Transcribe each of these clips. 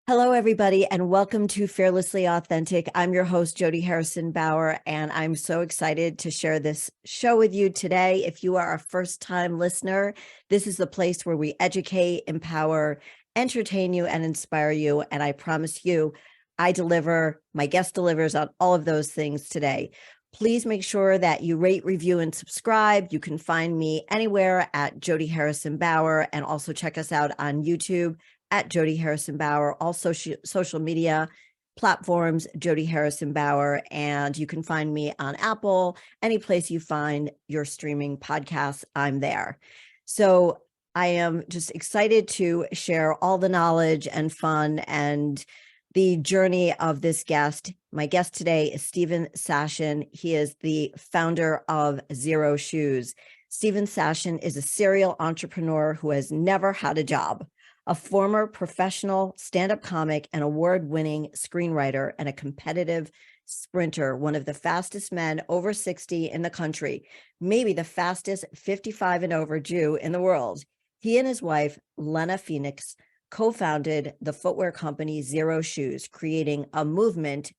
Hello, everybody, and welcome to Fearlessly Authentic. I'm your host, Jody Harrison Bauer, and I'm so excited to share this show with you today. If you are a first-time listener, this is the place where we educate, empower, entertain you, and inspire you. And I promise you, I deliver, my guest delivers on all of those things today. Please make sure that you rate, review, and subscribe. You can find me anywhere at Jody Harrison Bauer, and also check us out on YouTube at Jody Harrison Bauer, all social media platforms, Jody Harrison Bauer, and you can find me on Apple, any place you find your streaming podcasts, I'm there. So I am just excited to share all the knowledge and fun and the journey of this guest. My guest today is Sashen. He is the founder of Xero Shoes. Sashen is a serial entrepreneur who has never had a job, a former professional stand-up comic, and award-winning screenwriter, and a competitive sprinter, one of the fastest men over 60 in the country, maybe the fastest 55 and over Jew in the world. He and his wife, Lena Phoenix, co-founded the footwear company Xero Shoes, creating a movement,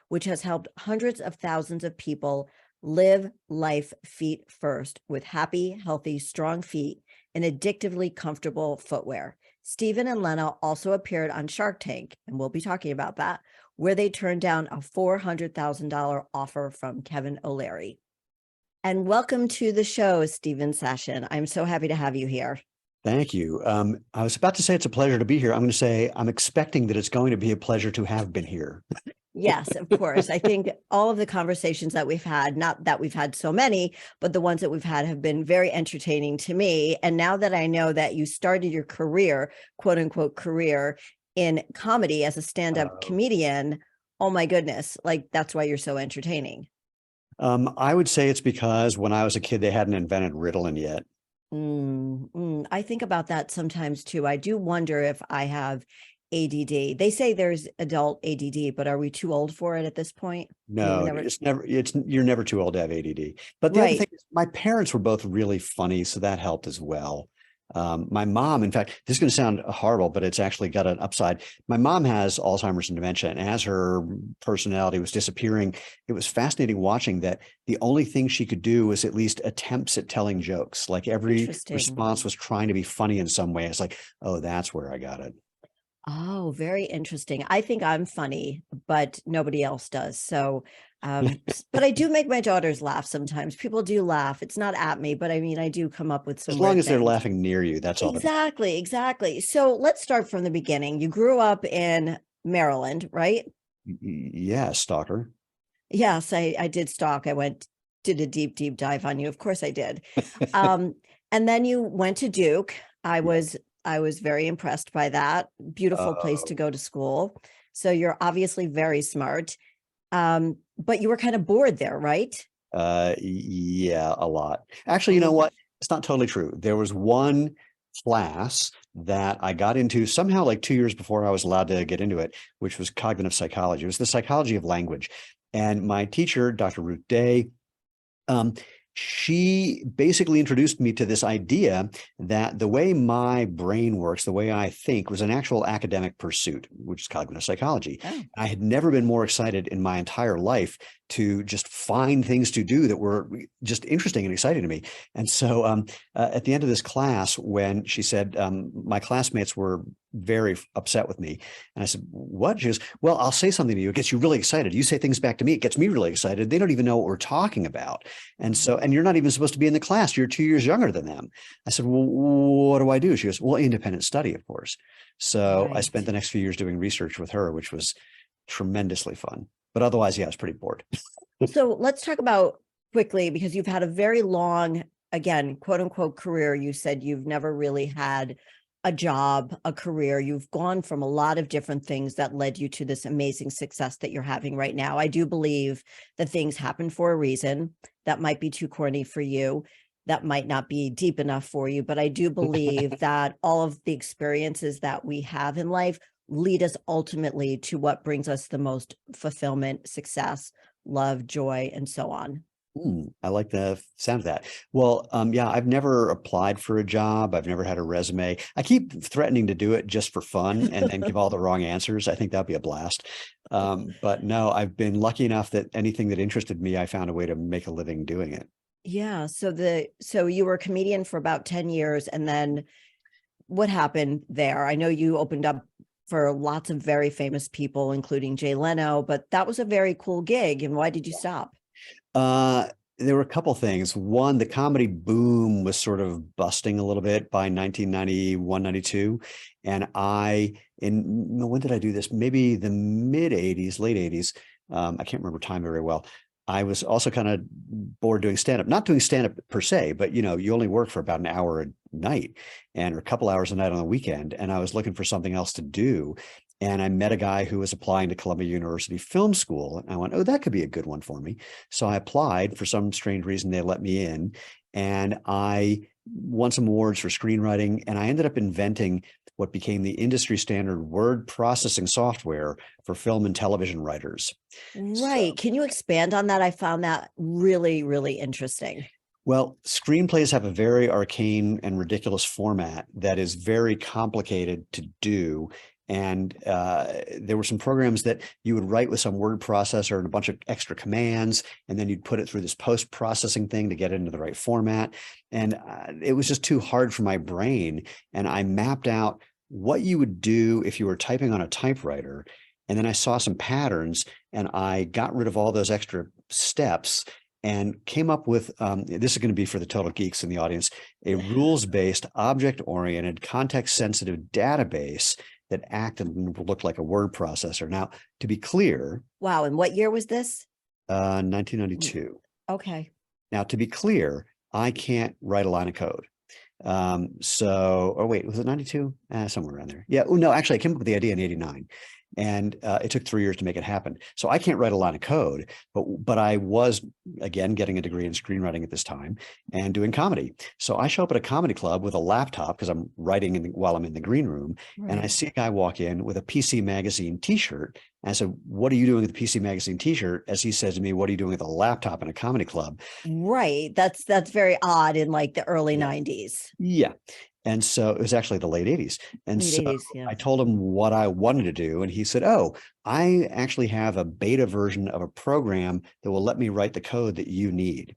which has helped hundreds of thousands of people live life feet first with happy, healthy, strong feet and addictively comfortable footwear. Stephen and Lena also appeared on Shark Tank, and we'll be talking about that, where they turned down a $400,000 offer from Kevin O'Leary. And welcome to the show, Sashen. I'm so happy to have you here. Thank you. I was about to say it's a pleasure to be here. I'm going to say I'm expecting that it's going to be a pleasure to have been here. Yes, of course. I think all of the conversations that we've had, not that we've had so many, but the ones that we've had have been very entertaining to me. And now that I know that you started your career, quote unquote, career in comedy as a stand-up comedian, oh my goodness, like that's why you're so entertaining. I would say it's because when I was a kid, they hadn't invented Ritalin yet. I think about that sometimes too. I do wonder if I have ADD. They say there's adult ADD, but are we too old for it at this point? No, you're never too old to have ADD. But the other thing is my parents were both really funny, so that helped as well. My mom, in fact, this is going to sound horrible, but it's actually got an upside. My mom has Alzheimer's and dementia, and as her personality was disappearing, it was fascinating watching that the only thing she could do was at least attempts at telling jokes. Like every response was trying to be funny in some way. It's like, oh, that's where I got it. Oh, very interesting. I think I'm funny, but nobody else does. So, but I do make my daughters laugh sometimes. People do laugh. It's not at me, but I mean, I do come up with some. As long as they're laughing near you, that's all. Exactly. So let's start from the beginning. You grew up in Maryland, right? Yeah, stalker. Yes, I did stalk. Did a deep dive on you. Of course I did. And then you went to Duke. I was very impressed by that. Beautiful place to go to school. So you're obviously very smart. But you were kind of bored there, right? Yeah, a lot. Actually, you know what? It's not totally true. There was one class that I got into somehow like 2 years before I was allowed to get into it, which was cognitive psychology. It was the psychology of language. And my teacher, Dr. Ruth Day, she basically introduced me to this idea that the way my brain works, the way I think, was an actual academic pursuit, which is cognitive psychology. Oh. I had never been more excited in my entire life to just find things to do that were just interesting and exciting to me. And so at the end of this class, when she said, my classmates were very upset with me. And I said, what? She goes, well, I'll say something to you. It gets you really excited. You say things back to me. It gets me really excited. They don't even know what we're talking about. And so, and you're not even supposed to be in the class. You're 2 years younger than them. I said, well, what do I do? She goes, well, independent study, of course. So I spent the next few years doing research with her, which was tremendously fun. But otherwise, yeah, I was pretty bored. So let's talk about quickly, because you've had a very long, again, quote unquote, career. You said you've never really had a job, a career. You've gone from a lot of different things that led you to this amazing success that you're having right now. I do believe that things happen for a reason. That might be too corny for you. That might not be deep enough for you, but I do believe that all of the experiences that we have in life lead us ultimately to what brings us the most fulfillment, success, love, joy, and so on. I like the sound of that. Well, yeah, I've never applied for a job. I've never had a resume. I keep threatening to do it just for fun and then give all the wrong answers. I think that'd be a blast. But no, I've been lucky enough that anything that interested me, I found a way to make a living doing it. Yeah. So you were a comedian for about 10 years, and then what happened there? I know you opened up for lots of very famous people, including Jay Leno, but that was a very cool gig. And why did you stop? Uh, there were a couple things. One, the comedy boom was sort of busting a little bit by 1991, 92. And when did I do this? Maybe the mid 80s, late 80s. I can't remember time very well. I was also kind of bored doing stand-up, not doing stand-up per se, but you only work for about an hour a night or a couple hours a night on the weekend. And I was looking for something else to do. And I met a guy who was applying to Columbia University Film School. And I went, oh, that could be a good one for me. So I applied. For some strange reason, they let me in. And I won some awards for screenwriting. And I ended up inventing what became the industry standard word processing software for film and television writers. Right. Can you expand on that? I found that really, really interesting. Well, screenplays have a very arcane and ridiculous format that is very complicated to do. And there were some programs that you would write with some word processor and a bunch of extra commands, and then you'd put it through this post-processing thing to get it into the right format. And it was just too hard for my brain. And I mapped out what you would do if you were typing on a typewriter. And then I saw some patterns, and I got rid of all those extra steps and came up with, this is going to be for the total geeks in the audience, a rules-based, object-oriented, context-sensitive database that acted and looked like a word processor. Now, to be clear. Wow. And what year was this? 1992. Okay. Now, to be clear, I can't write a line of code. Or wait, was it 92? Somewhere around there. Yeah. Oh, no, actually, I came up with the idea in 89. And it took 3 years to make it happen. So I can't write a line of code, but I was, again, getting a degree in screenwriting at this time and doing comedy. So I show up at a comedy club with a laptop because I'm writing while I'm in the green room. Right. And I see a guy walk in with a PC Magazine t-shirt. And I said, what are you doing with the PC Magazine t-shirt? As he says to me, what are you doing with a laptop in a comedy club? Right. That's very odd in like the early 90s. Yeah. And so it was actually the late 80s. And late 80s, yeah. I told him what I wanted to do. And he said, oh, I actually have a beta version of a program that will let me write the code that you need.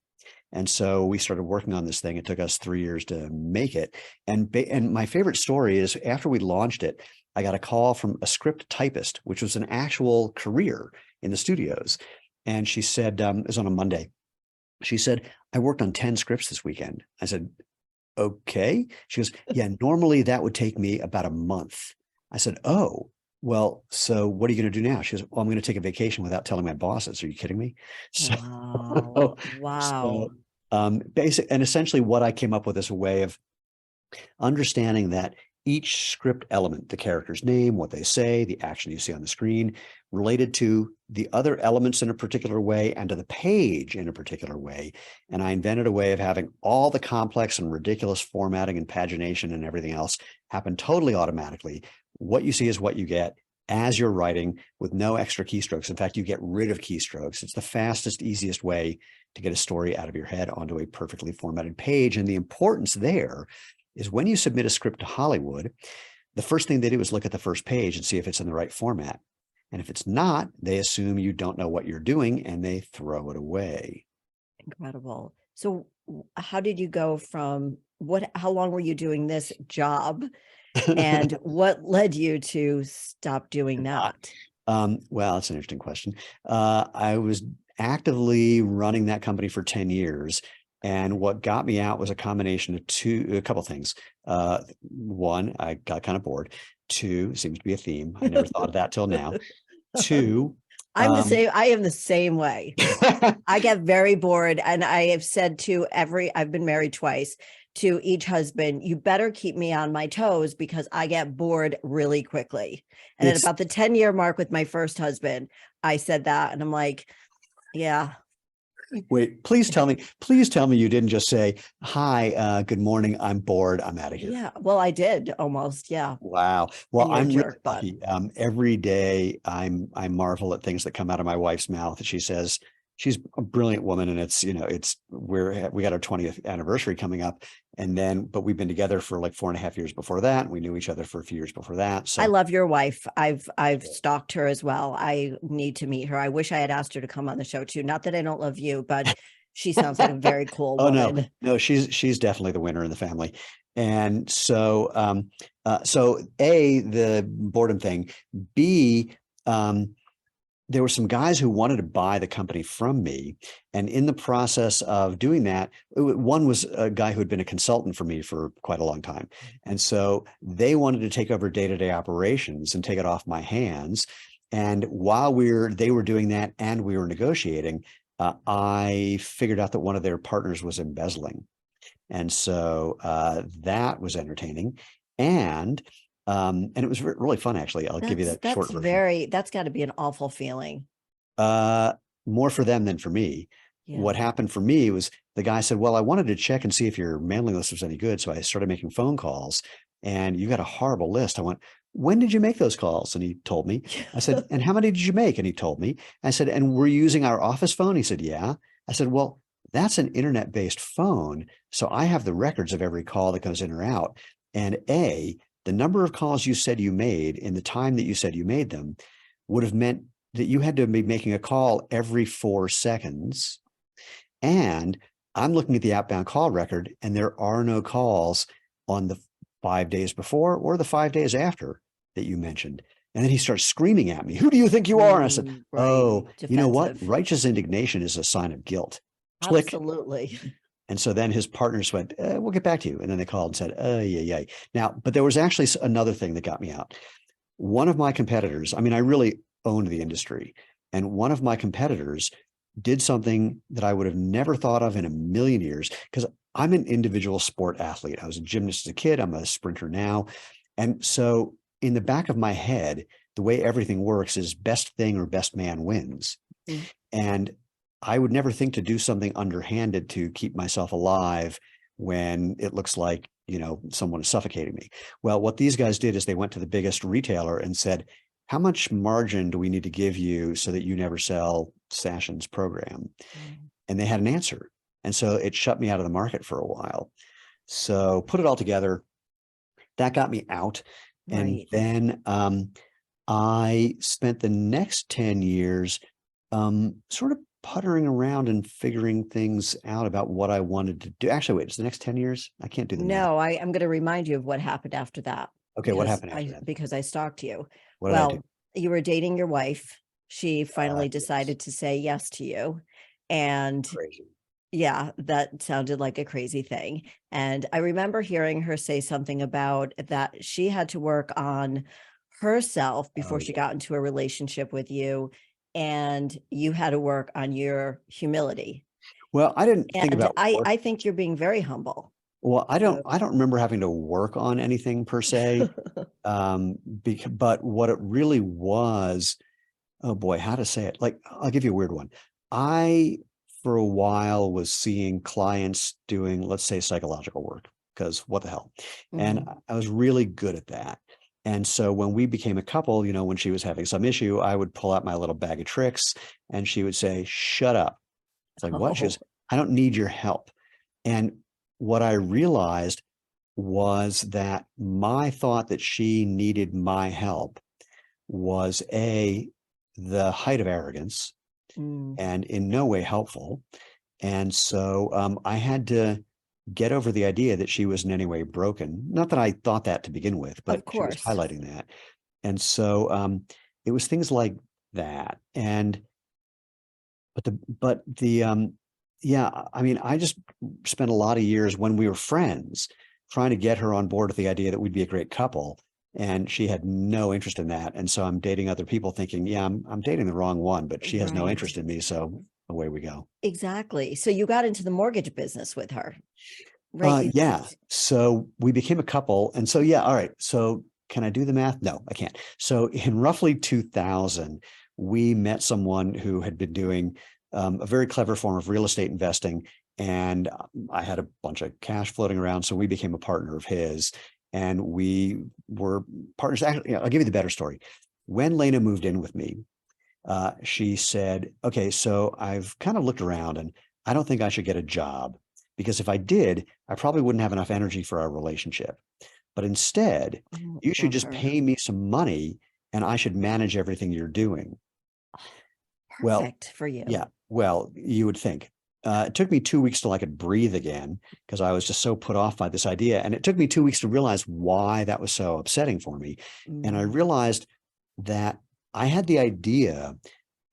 And so we started working on this thing. It took us 3 years to make it. And my favorite story is after we launched it, I got a call from a script typist, which was an actual career in the studios. And she said, it was on a Monday. She said, I worked on 10 scripts this weekend. I said, okay. She goes, yeah, normally that would take me about a month. I said, oh, well, so what are you going to do now? She goes, well, I'm going to take a vacation without telling my bosses. Are you kidding me? So, wow. And essentially what I came up with is a way of understanding that each script element, the character's name, what they say, the action you see on the screen, related to the other elements in a particular way and to the page in a particular way. And I invented a way of having all the complex and ridiculous formatting and pagination and everything else happen totally automatically. What you see is what you get as you're writing with no extra keystrokes. In fact, you get rid of keystrokes. It's the fastest, easiest way to get a story out of your head onto a perfectly formatted page. And the importance there is when you submit a script to Hollywood, the first thing they do is look at the first page and see if it's in the right format. And if it's not, they assume you don't know what you're doing and they throw it away. Incredible. So how did you go from how long were you doing this job and what led you to stop doing that? Well, that's an interesting question. I was actively running that company for 10 years. And what got me out was a combination of a couple things. One, I got kind of bored. Two, seems to be a theme. I never thought of that till now. Two, I'm the same. I am the same way. I get very bored. And I have said I've been married twice, to each husband, you better keep me on my toes because I get bored really quickly. And at about the 10-year mark with my first husband, I said that. And I'm like, yeah. Wait, please tell me you didn't just say, hi, good morning, I'm bored, I'm out of here. Yeah, well, I did almost, yeah. Wow. Well, I'm really lucky. Every day I marvel at things that come out of my wife's mouth. She says, she's a brilliant woman, and we got our 20th anniversary coming up, but we've been together for like 4.5 years before that. We knew each other for a few years before that. So I love your wife. I've stalked her as well. I need to meet her. I wish I had asked her to come on the show too. Not that I don't love you, but she sounds like a very cool oh woman. no, she's definitely the winner in the family. And so so A, the boredom thing, B, there were some guys who wanted to buy the company from me. And in the process of doing that, one was a guy who had been a consultant for me for quite a long time. And so they wanted to take over day-to-day operations and take it off my hands. And while they were doing that and we were negotiating, I figured out that one of their partners was embezzling. And so that was entertaining. And it was really fun, actually. I'll give you that short version. That's got to be an awful feeling. More for them than for me. Yeah. What happened for me was the guy said, well, I wanted to check and see if your mailing list was any good. So I started making phone calls, and you got a horrible list. I went, when did you make those calls? And he told me. I said, and how many did you make? And he told me. I said, and were you using our office phone? He said, yeah. I said, well, that's an internet-based phone. So I have the records of every call that goes in or out. And the number of calls you said you made in the time that you said you made them would have meant that you had to be making a call every 4 seconds. And I'm looking at the outbound call record, and there are no calls on the 5 days before or the 5 days after that you mentioned. And then he starts screaming at me, who do you think you are? And I said, right. Oh, Defensive. You know what? Righteous indignation is a sign of guilt. Click. Absolutely. And so then his partners went, we'll get back to you. And then they called and said, yeah. Now, but there was actually another thing that got me out. One of my competitors, I really owned the industry. And one of my competitors did something that I would have never thought of in a million years, because I'm an individual sport athlete. I was a gymnast as a kid. I'm a sprinter now. And so in the back of my head, the way everything works is best thing or best man wins. Mm-hmm. And I would never think to do something underhanded to keep myself alive when it looks like, someone is suffocating me. Well, what these guys did is they went to the biggest retailer and said, how much margin do we need to give you so that you never sell Sashen's program? Mm-hmm. And they had an answer. And so it shut me out of the market for a while. So put it all together, that got me out. Right. And then I spent the next 10 years sort of puttering around and figuring things out about what I wanted to do. Actually, wait, it's the next 10 years? I can't do the math. No, I'm going to remind you of what happened after that. Okay, what happened after that? Because I stalked you. What did I do? You were dating your wife. She finally decided to say yes to you. And crazy. Yeah, that sounded like a crazy thing. And I remember hearing her say something about that she had to work on herself before she got into a relationship with you. And you had to work on your humility. Well, I didn't think about I think you're being very humble. Well, I don't remember having to work on anything per se. But what it really was, oh boy, how to say it? Like, I'll give you a weird one. I, for a while, was seeing clients doing, let's say, psychological work, because what the hell? Mm-hmm. And I was really good at that. And so when we became a couple, when she was having some issue, I would pull out my little bag of tricks and she would say, shut up. It's like, what? She goes, I don't need your help. And what I realized was that my thought that she needed my help was the height of arrogance and in no way helpful. And so I had to get over the idea that she was in any way broken. Not that I thought that to begin with, but she was highlighting that. And so it was things like that. I just spent a lot of years when we were friends trying to get her on board with the idea that we'd be a great couple. And she had no interest in that. And so I'm dating other people thinking, yeah, I'm dating the wrong one, but she has no interest in me. So away we go. Exactly. So you got into the mortgage business with her, right? Yeah. So we became a couple. And so, yeah. All right. So can I do the math? No, I can't. So in roughly 2000, we met someone who had been doing a very clever form of real estate investing. And I had a bunch of cash floating around. So we became a partner of his. And we were partners. Actually, I'll give you the better story. When Lena moved in with me, she said, okay, so I've kind of looked around and I don't think I should get a job because if I did, I probably wouldn't have enough energy for our relationship. But instead, Oh, you should love just her. pay me some money and I should manage everything you're doing. Well, Perfect for you. yeah, well, you would think. It took me 2 weeks till I could breathe again because I was just so put off by this idea. And it took me 2 weeks to realize why that was so upsetting for me. And I Mm, realized that I had the idea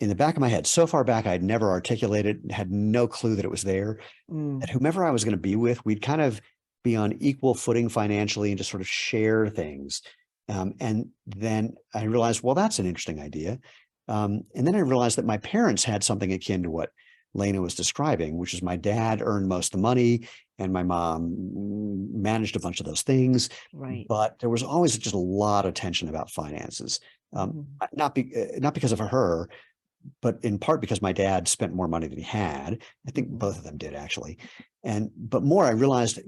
in the back of my head, so far back, I'd never articulated, had no clue that it was there, that mm. whomever I was going to be with, we'd kind of be on equal footing financially and just sort of share things. And then I realized, well, that's an interesting idea. And then I realized that my parents had something akin to what Lena was describing, which is my dad earned most of the money and my mom managed a bunch of those things. Right. But there was always just a lot of tension about finances. Mhm. Not because of her, but in part because my dad spent more money than he had. I think Mhm. both of them did actually. But more, I realized,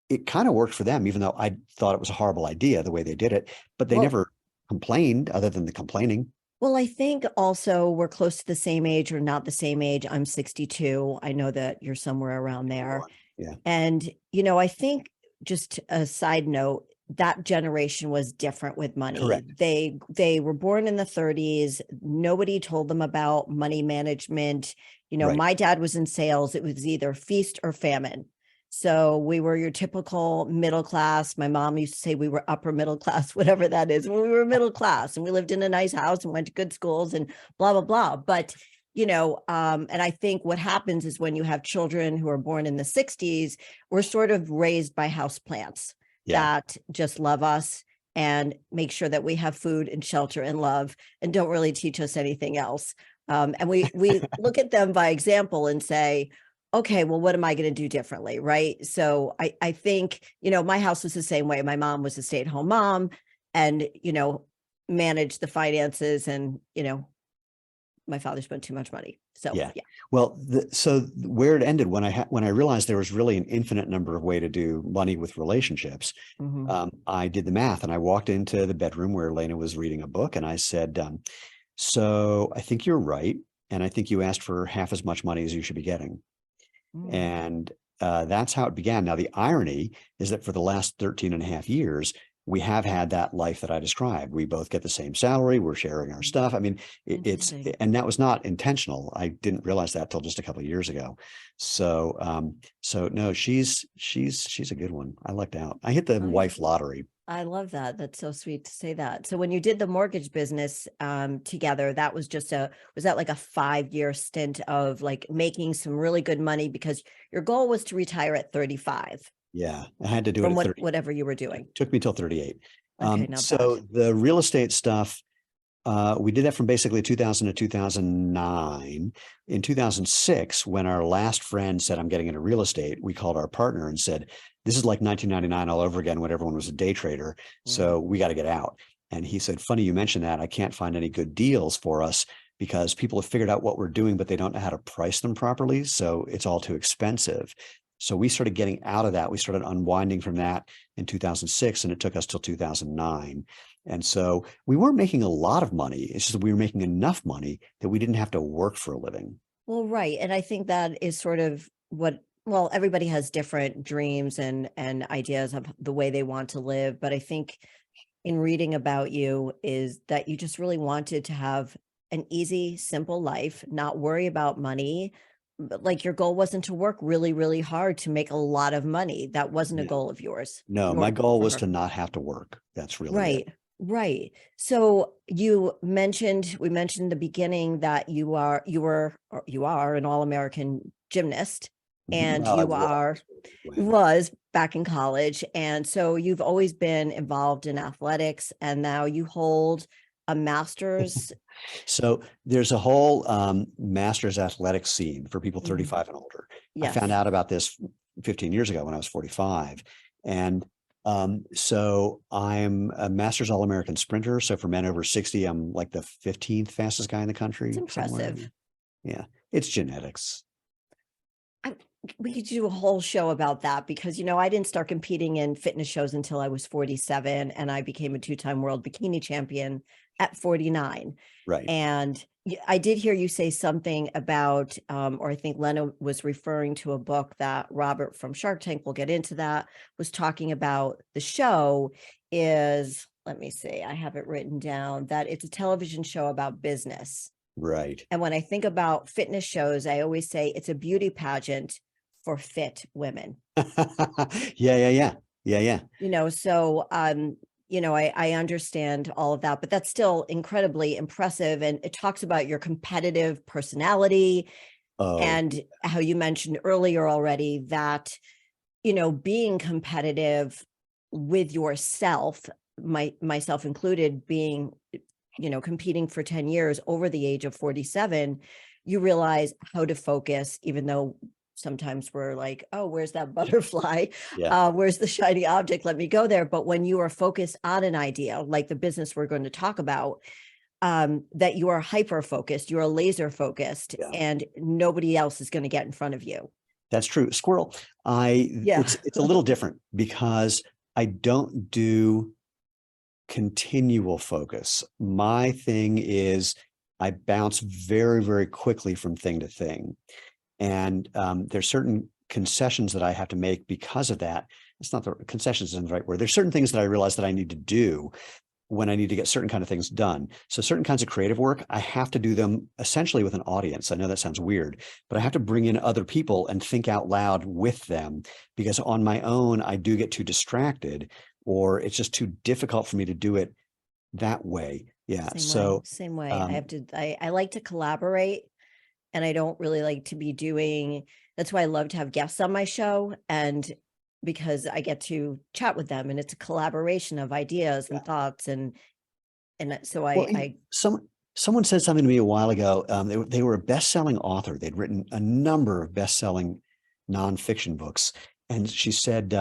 it kind of worked for them, even though I thought it was a horrible idea the way they did it, but they Well, never complained other than the complaining. well, I think also we're close to the same age or not the same age. I'm 62. I know that you're somewhere around there. 21. Yeah, And, I think just a side note, that generation was different with money. correct. They were born in the 30s. Nobody told them about money management. Right. My dad was in sales. It was either feast or famine. So we were your typical middle class. My mom used to say we were upper middle class, whatever that is. When we were middle class and we lived in a nice house and went to good schools and blah, blah, blah. But and I think what happens is when you have children who are born in the 60s, we're sort of raised by houseplants Yeah. that just love us and make sure that we have food and shelter and love and don't really teach us anything else. And we look at them by example and say, okay, well, what am I going to do differently? Right. So I think, my house was the same way. My mom was a stay-at-home mom and, managed the finances and, my father spent too much money. So Yeah. yeah. Well, so where it ended when I realized there was really an infinite number of way to do money with relationships, Mhm. I did the math and I walked into the bedroom where Elena was reading a book and I said, so I think you're right. And I think you asked for half as much money as you should be getting. Mm. And that's how it began. Now, the irony is that for the last 13 and a half years, we have had that life that I described. We both get the same salary. We're sharing our stuff. I mean, Interesting. and that was not intentional. I didn't realize that till just a couple of years ago. So no, she's a good one. I lucked out. I hit the Oh, yeah. wife lottery. I love that. That's so sweet to say that. So when you did the mortgage business together, that was was that like a 5-year stint of like making some really good money because your goal was to retire at 35 Yeah, I had to do it from at 30. whatever you were doing. Took me till 38. Okay, not bad. So the real estate stuff, we did that from basically 2000 to 2009. In 2006, when our last friend said, I'm getting into real estate, we called our partner and said, this is like 1999 all over again when everyone was a day trader. Mm. So we got to get out. And he said, funny you mentioned that. I can't find any good deals for us because people have figured out what we're doing, but they don't know how to price them properly. So it's all too expensive. So we started getting out of that. We started unwinding from that in 2006, and it took us till 2009. And so we weren't making a lot of money. It's just that we were making enough money that we didn't have to work for a living. Well, right. And I think that is sort of well, everybody has different dreams and ideas of the way they want to live. But I think in reading about you is that you just really wanted to have an easy, simple life, not worry about money. But like your goal wasn't to work really, really hard to make a lot of money. That wasn't a No, goal of yours, no, my nor goal for was her. to not have to work. That's really it. Right, right. So we mentioned in the beginning that you are an All-American gymnast and Well, I you was. When. was back in college. And so you've always been involved in athletics and now you hold a master's. So there's a whole master's athletics scene for people Mhm. 35 and older. I found Yes. out about this 15 years ago when I was 45. And so I'm a master's All-American sprinter. So for men over 60, I'm like the 15th fastest guy in the It's country somewhere. impressive. Yeah, it's genetics. I, we could do a whole show about that because, I didn't start competing in fitness shows until I was 47 and I became a 2-time world bikini champion at 49. Right. And I did hear you say something about, or I think Lena was referring to a book that Robert from Shark Tank, we'll get into that, was talking about. The show is, let me see, I have it written down, that it's a television show about business. Right. And when I think about fitness shows, I always say it's a beauty pageant for fit women. Yeah. So I understand all of that, but that's still incredibly impressive. And it talks about your competitive personality, Oh, and how you mentioned earlier already that, being competitive with yourself, myself included, being, competing for 10 years over the age of 47, you realize how to focus, even though sometimes we're like, oh, where's that butterfly? yeah. Where's the shiny object? Let me go there. But when you are focused on an idea, like the business we're going to talk about, that you are hyper focused, you are laser focused, Yeah. and nobody else is going to get in front of you. That's true. Squirrel. Yeah. It's a little different because I don't do continual focus. My thing is I bounce very, very quickly from thing to thing. And there's certain concessions that I have to make because of that. It's not the concessions isn't the right word. There's certain things that I realize that I need to do when I need to get certain kind of things done. So certain kinds of creative work, I have to do them essentially with an audience. I know that sounds weird, but I have to bring in other people and think out loud with them, because on my own, I do get too distracted, or it's just too difficult for me to do it that way. Yeah. Same way. I like to collaborate, and I don't really like to be doing, that's why I love to have guests on my show. And because I get to chat with them, and it's a collaboration of ideas and thoughts. And so Well, someone said something to me a while ago. They were a best-selling author. They'd written a number of best-selling nonfiction books, and she said,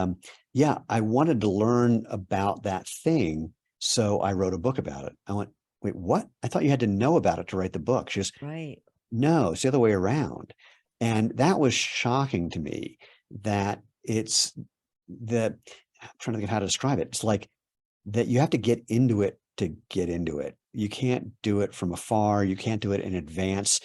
"Yeah, I wanted to learn about that thing, so I wrote a book about it." I went, "Wait, what? I thought you had to know about it to write the book." She goes, right. "No, it's the other way around," and that was shocking to me. That it's that I'm trying to think of how to describe it. It's like that you have to get into it to get into it. You can't do it from afar. You can't do it in advance.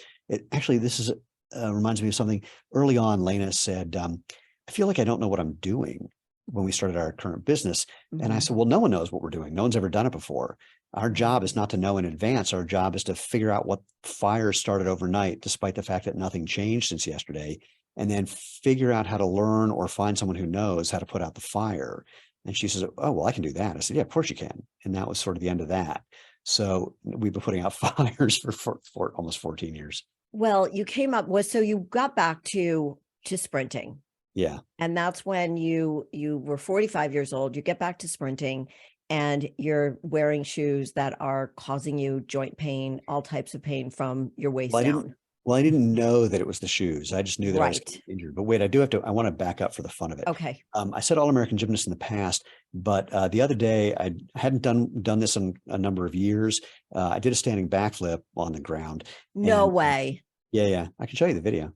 Actually, this is reminds me of something early on. Lena said, "I feel like I don't know what I'm doing," when we started our current business. And I Mhm. said, "Well, no one knows what we're doing. No one's ever done it before. Our job is Right. not to know in advance. Our job is to figure out what fire started overnight, despite the fact that nothing changed since yesterday, and then figure out how to learn or find someone who knows how to put out the fire." And she says, "Oh, well, I can do that." I said, "Yeah, of course you can." And that was sort of the end of that. So we've been putting out fires for almost 14 years. Well, you came up with, so you got back to sprinting. Yeah. And that's when you were 45 years old, you get back to sprinting, and you're wearing shoes that are causing you joint pain, all types of pain from your waist Well, I didn't down. well, I didn't know that it was the shoes. I just knew that I was Right. getting injured. But wait, I want to back up for the fun of it. Okay. I said All-American gymnast in the past, but the other day I hadn't done this in a number of years. I did a standing backflip on the ground, No and way. yeah, I can show you the video.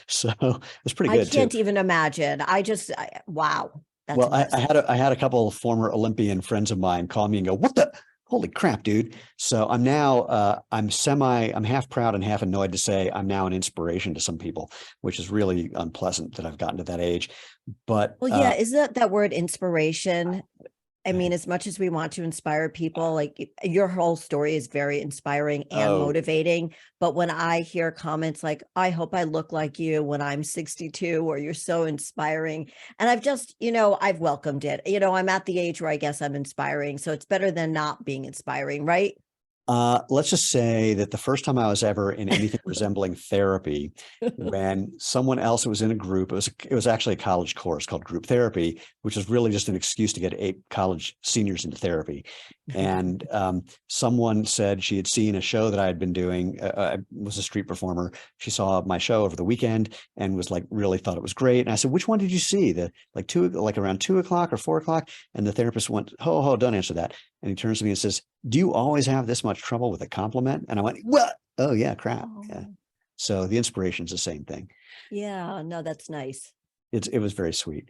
So it's pretty I good too. can't even imagine. Wow. That's Well, impressive. I had a couple of former Olympian friends of mine call me and go, "What the holy crap, dude!" So I'm now I'm half proud and half annoyed to say I'm now an inspiration to some people, which is really unpleasant that I've gotten to that age. But Well, yeah, is that word inspiration? I mean, as much as we want to inspire people, like your whole story is very inspiring and oh, motivating. But when I hear comments like, I hope I look like you when I'm 62, or you're so inspiring. And I've just, I've welcomed it. I'm at the age where I guess I'm inspiring. So it's better than not being inspiring, right? let's just say that the first time I was ever in anything resembling therapy, when someone else was in a group, it was actually a college course called group therapy, which is really just an excuse to get 8 college seniors into therapy. And someone said she had seen a show that I had been doing. I was a street performer. She saw my show over the weekend and was like, really thought it was great. And I said, "Which one did you see? The like around 2 o'clock or 4 o'clock?" And the therapist went, "Ho, don't answer that." And he turns to me and says, "Do you always have this much trouble with a compliment?" And I went, "What? Oh yeah, crap." Yeah. Oh, So the inspiration's the same thing. yeah, no, that's nice. it was very sweet.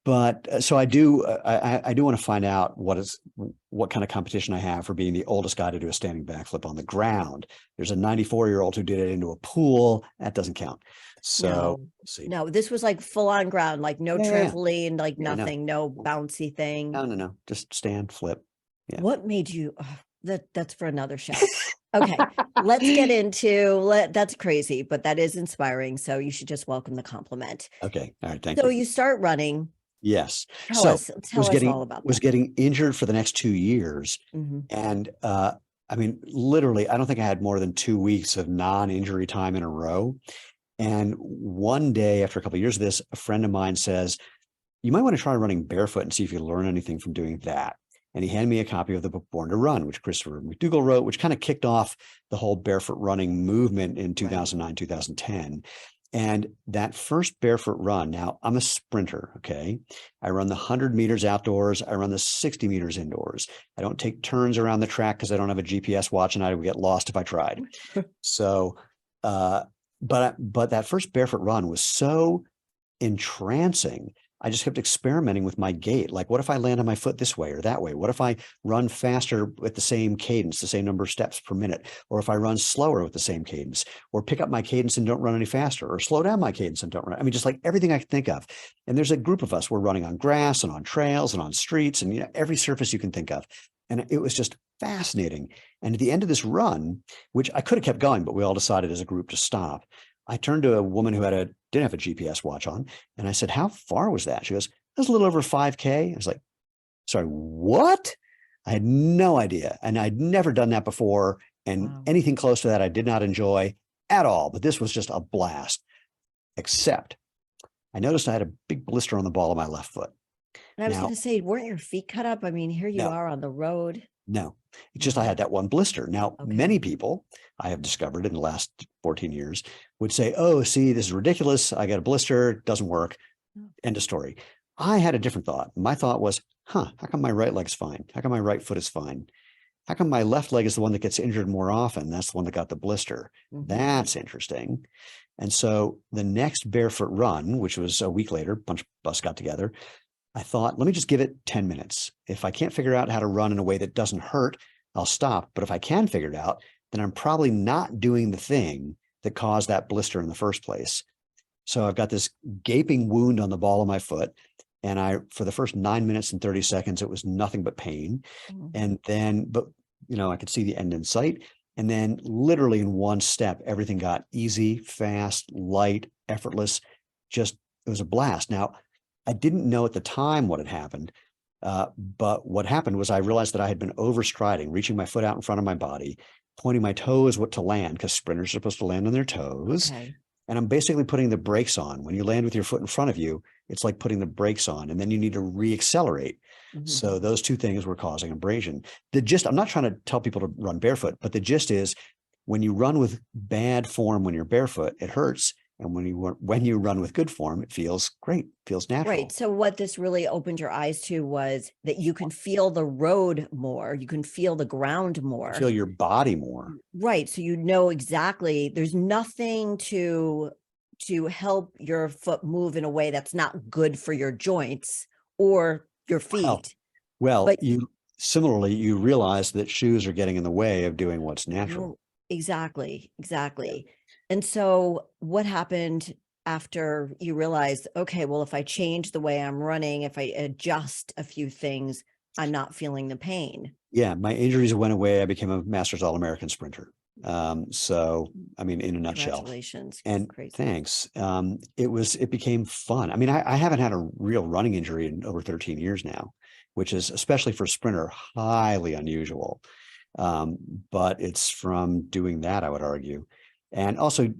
But so I do want to find out what kind of competition I have for being the oldest guy to do a standing backflip on the ground. There's a 94-year-old who did it into a pool. That doesn't count. So No, we'll see. no, this was like full on ground, like no Yeah. trampoline, like Yeah, no. nothing, no bouncy thing. No. Just stand, flip. Yeah. What made you, that's for another show. Okay, let's get into, that's crazy, but that is inspiring. So you should just welcome the compliment. Okay. All right. Thank So you. you start running. Yes. Tell So us, tell us all about was that. getting injured for the next 2 years. Mhm. And I mean, literally, I don't think I had more than 2 weeks of non-injury time in a row. And one day after a couple of years of this, a friend of mine says, you might want to try running barefoot and see if you learn anything from doing that. And he handed me a copy of the book Born to Run, which Christopher McDougall wrote, which kind of kicked off the whole barefoot running movement in 2009, 2010. And that first barefoot run, now I'm a sprinter, okay? I run the 100 meters outdoors. I run the 60 meters indoors. I don't take turns around the track because I don't have a GPS watch and I would get lost if I tried. So, but that first barefoot run was so entrancing. I just kept experimenting with my gait. Like, what if I land on my foot this way or that way? What if I run faster with the same cadence, the same number of steps per minute? Or if I run slower with the same cadence, or pick up my cadence and don't run any faster, or slow down my cadence and don't run. I mean, just like everything I can think of. And there's a group of us, we're running on grass and on trails and on streets and, you know, every surface you can think of. And it was just fascinating. And at the end of this run, which I could have kept going, but we all decided as a group to stop, I turned to a woman who didn't have a GPS watch on. And I said, how far was that? She goes, it was a little over 5K. I was like, sorry, what? I had no idea. And I'd never done that before. And anything close to that, I did not enjoy at all. But this was just a blast, except I noticed I had a big blister on the ball of my left foot. And I was going to say, weren't your feet cut up? I mean, here you are on the road. No, it's just I had that one blister. Now, Okay. many people I have discovered in the last 14 years would say, oh, see, this is ridiculous. I got a blister. It doesn't work. End of story. I had a different thought. My thought was, how come my right leg's fine? How come my right foot is fine? How come my left leg is the one that gets injured more often? That's the one that got the blister. That's interesting. And so the next barefoot run, which was a week later, a bunch of us got together. I thought, let me just give it 10 minutes. If I can't figure out how to run in a way that doesn't hurt, I'll stop. But if I can figure it out, then I'm probably not doing the thing that caused that blister in the first place. So I've got this gaping wound on the ball of my foot. And for the first 9 minutes and 30 seconds, it was nothing but pain. And then, but I could see the end in sight. And then literally in one step, everything got easy, fast, light, effortless. It was a blast. Now, I didn't know at the time what had happened, but what happened was I realized that I had been overstriding, reaching my foot out in front of my body, pointing my toes to land, because sprinters are supposed to land on their toes. Okay. And I'm basically putting the brakes on. When you land with your foot in front of you, it's like putting the brakes on, and then you need to reaccelerate. So those two things were causing abrasion. The gist, I'm not trying to tell people to run barefoot, but the gist is when you run with bad form when you're barefoot, it hurts. And when you run with good form, it feels great, feels natural. Right. So what this really opened your eyes to was that you can feel the road more. You can feel the ground more. You feel your body more. Right. So you know exactly. There's nothing to help your foot move in a way that's not good for your joints or your feet. But similarly, you realize that shoes are getting in the way of doing what's natural. Exactly. And so what happened after you realized, okay, well, if I change the way I'm running, if I adjust a few things, I'm not feeling the pain? Yeah, my injuries went away. I became a Masters All-American sprinter. So, I mean, in a nutshell. Congratulations. And thanks. It became fun. I mean, I haven't had a real running injury in over 13 years now, which is, especially for a sprinter, highly unusual. But it's from doing that, I would argue. And also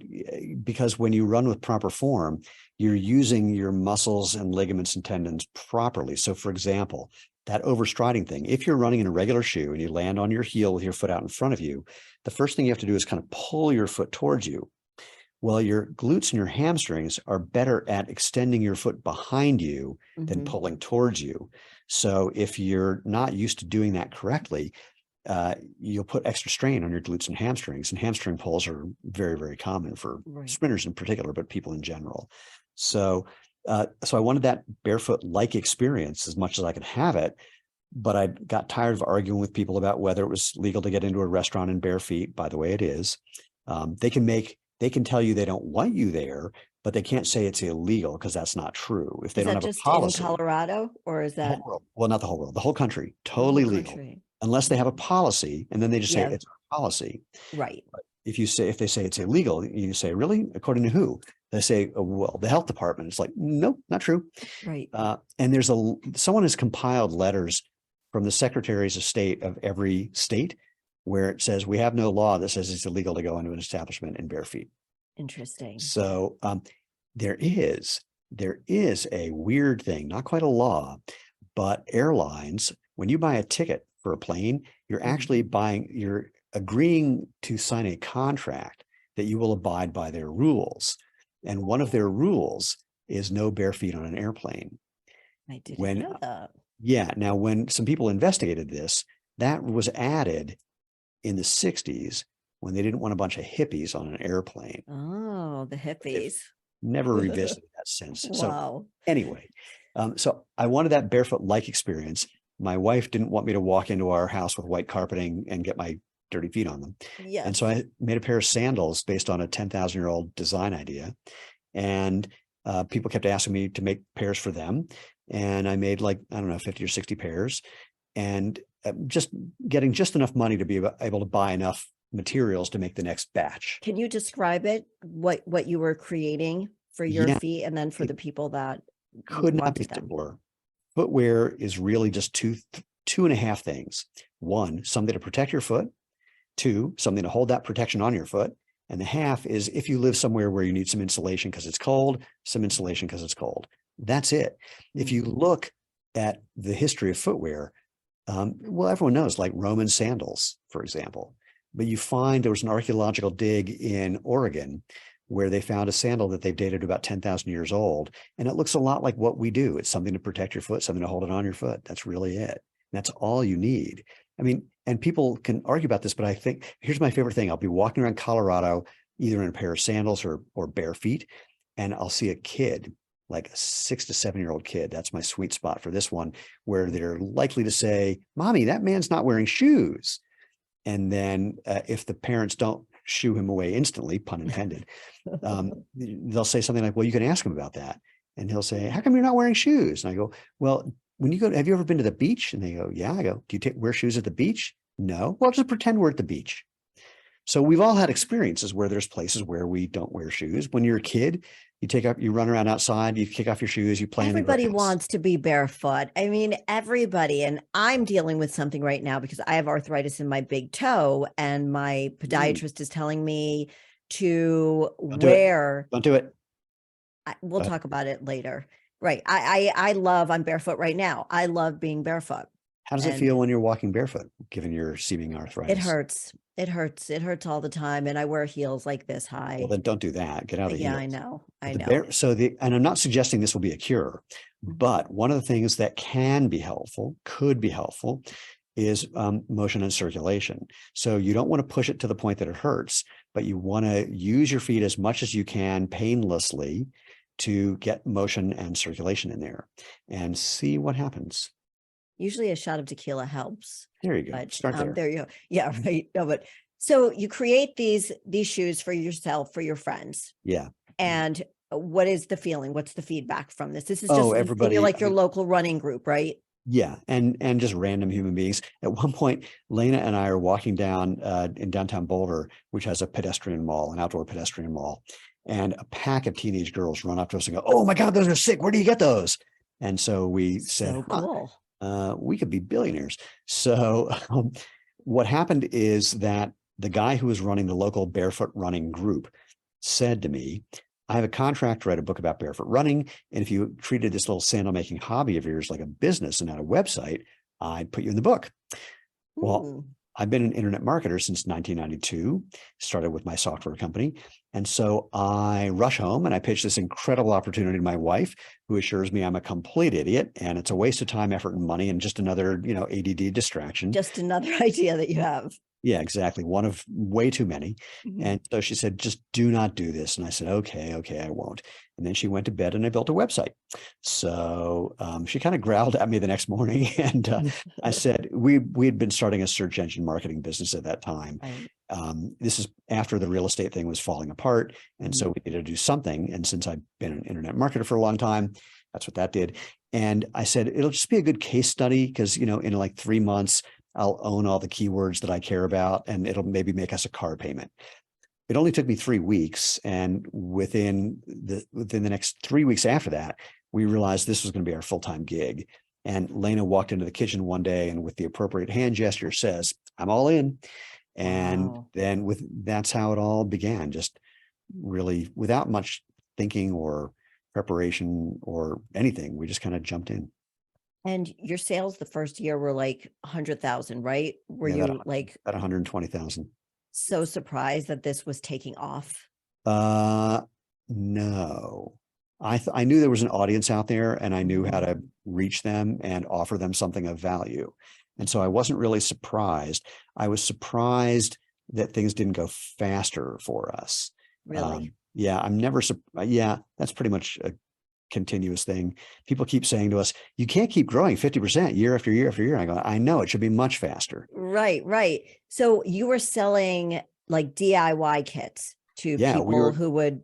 because when you run with proper form, you're using your muscles and ligaments and tendons properly. So for example, that overstriding thing, if you're running in a regular shoe and you land on your heel with your foot out in front of you, the first thing you have to do is kind of pull your foot towards you. Well, your glutes and your hamstrings are better at extending your foot behind you than pulling towards you. So if you're not used to doing that correctly, you'll put extra strain on your glutes and hamstring pulls are very, very common for sprinters in particular, but people in general. So So I wanted that barefoot-like experience as much as I could have it, but I got tired of arguing with people about whether it was legal to get into a restaurant in bare feet. By the way, it is. They can tell you they don't want you there, but they can't say it's illegal because that's not true. If they Is don't that have a just in policy, Colorado, or is the whole that world, well, not the whole world, the whole country, the whole totally legal, country? unless they have a policy, and then they just say Yeah, it's a policy. right, If they say it's illegal, you say, really? According to who? They say, oh, well, the health department. It's like, nope, not true. right. And someone has compiled letters from the secretaries of state of every state where it says we have no law that says it's illegal to go into an establishment in bare feet. Interesting. So there is a weird thing, not quite a law, but airlines, when you buy a ticket for a plane, you're actually you're agreeing to sign a contract that you will abide by their rules. And one of their rules is no bare feet on an airplane. I didn't know that. Yeah. Now, when some people investigated this, that was added in the 60s when they didn't want a bunch of hippies on an airplane. Oh, the hippies. Never revisited that since. Wow. So anyway, so I wanted that barefoot-like experience. My wife didn't want me to walk into our house with white carpeting and get my dirty feet on them. Yes. And so I made a pair of sandals based on a 10,000-year-old design idea. And people kept asking me to make pairs for them. And I made, like, I don't know, 50 or 60 pairs, and just getting just enough money to be able to buy enough materials to make the next batch. Can you describe it, what you were creating for your feet, and then for the people that could not be simpler? Footwear is really just two and a half things. One, something to protect your foot. Two, something to hold that protection on your foot. And the half is if you live somewhere where you need some insulation because it's cold, some insulation because it's cold. That's it. If you look at the history of footwear, well, everyone knows, like Roman sandals, for example. But you find there was an archaeological dig in Oregon where they found a sandal that they've dated to about 10,000 years old. And it looks a lot like what we do. It's something to protect your foot, something to hold it on your foot. That's really it. That's all you need. I mean, and people can argue about this, but I think here's my favorite thing. I'll be walking around Colorado, either in a pair of sandals or bare feet, and I'll see a kid, like a 6 to 7-year-old kid. That's my sweet spot for this one, where they're likely to say, Mommy, that man's not wearing shoes. And then if the parents don't shoo him away instantly, pun intended, they'll say something like, well, you can ask him about that. And he'll say, how come you're not wearing shoes? And I go, well, when you go, have you ever been to the beach? And they go, yeah. I go, do you wear shoes at the beach? No. Well, just pretend we're at the beach. So we've all had experiences where there's places where we don't wear shoes. When you're a kid, you run around outside, you kick off your shoes, you play in the grass. Everybody wants to be barefoot. I mean, everybody. And I'm dealing with something right now because I have arthritis in my big toe, and my podiatrist is telling me to wear. Don't do it. We'll talk about it later. Right. I'm barefoot right now. I love being barefoot. How does it feel when you're walking barefoot, given your seeming arthritis? It hurts. It hurts. It hurts all the time. And I wear heels like this high. Well, then don't do that. Get out of the heels. I know. I know. And I'm not suggesting this will be a cure, but one of the things that could be helpful, is motion and circulation. So you don't want to push it to the point that it hurts, but you want to use your feet as much as you can painlessly to get motion and circulation in there and see what happens. Usually a shot of tequila helps. There you go. But, start there. There you go. Yeah, right. No, but so you create these shoes for yourself, for your friends. Yeah. And what is the feeling? What's the feedback from this? This is just everybody, like your local running group, right? Yeah. And just random human beings. At one point, Lena and I are walking down in downtown Boulder, which has a pedestrian mall, an outdoor pedestrian mall. And a pack of teenage girls run up to us and go, oh my God, those are sick. Where do you get those? And so we said, so cool. We could be billionaires. So what happened is that the guy who was running the local barefoot running group said to me, I have a contract to write a book about barefoot running. And if you treated this little sandal making hobby of yours like a business and not a website, I'd put you in the book. Well, I've been an internet marketer since 1992, started with my software company. And so I rush home and I pitch this incredible opportunity to my wife, who assures me I'm a complete idiot and it's a waste of time, effort, and money, and just another, ADD distraction. Just another idea that you have. Yeah, exactly. One of way too many. Mhm. And so she said, just do not do this. And I said, okay, I won't. And then she went to bed and I built a website. So she kind of growled at me the next morning. And I said, we had been starting a search engine marketing business at that time. Right. This is after the real estate thing was falling apart. And Mhm. so we needed to do something. And since I've been an internet marketer for a long time, that's what that did. And I said, it'll just be a good case study because, in like 3 months, I'll own all the keywords that I care about, and it'll maybe make us a car payment. It only took me 3 weeks, and within the next 3 weeks after that, we realized this was going to be our full-time gig. And Lena walked into the kitchen one day and with the appropriate hand gesture says, "I'm all in." And Wow. then that's how it all began, just really without much thinking or preparation or anything. We just kind of jumped in. And your sales the first year were like 100,000, right? Were Yeah, you like about 120,000. so surprised that this was taking off? Uh, no. I knew there was an audience out there and I knew how Mhm. to reach them and offer them something of value. And so I wasn't really surprised. I was surprised that things didn't go faster for us. Really? Yeah, I'm never, yeah, that's pretty much a continuous thing. People keep saying to us, you can't keep growing 50% year after year after year. I go, I know it should be much faster. Right, right. So you were selling like DIY kits to Yeah, people who would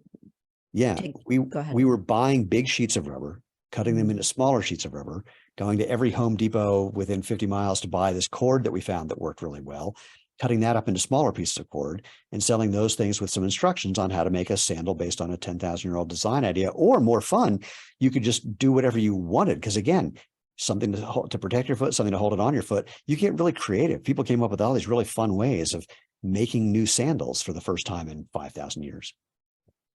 Yeah, take, we go ahead. we were buying big sheets of rubber, cutting them Mhm. into smaller sheets of rubber, going to every Home Depot within 50 miles to buy this cord that we found that worked really well, cutting that up into smaller pieces of cord and selling those things with some instructions on how to make a sandal based on a 10,000-year-old design idea. Or more fun, you could just do whatever you wanted. Because again, something to protect your foot, something to hold it on your foot. You get really creative. People came up with all these really fun ways of making new sandals for the first time in 5,000 years.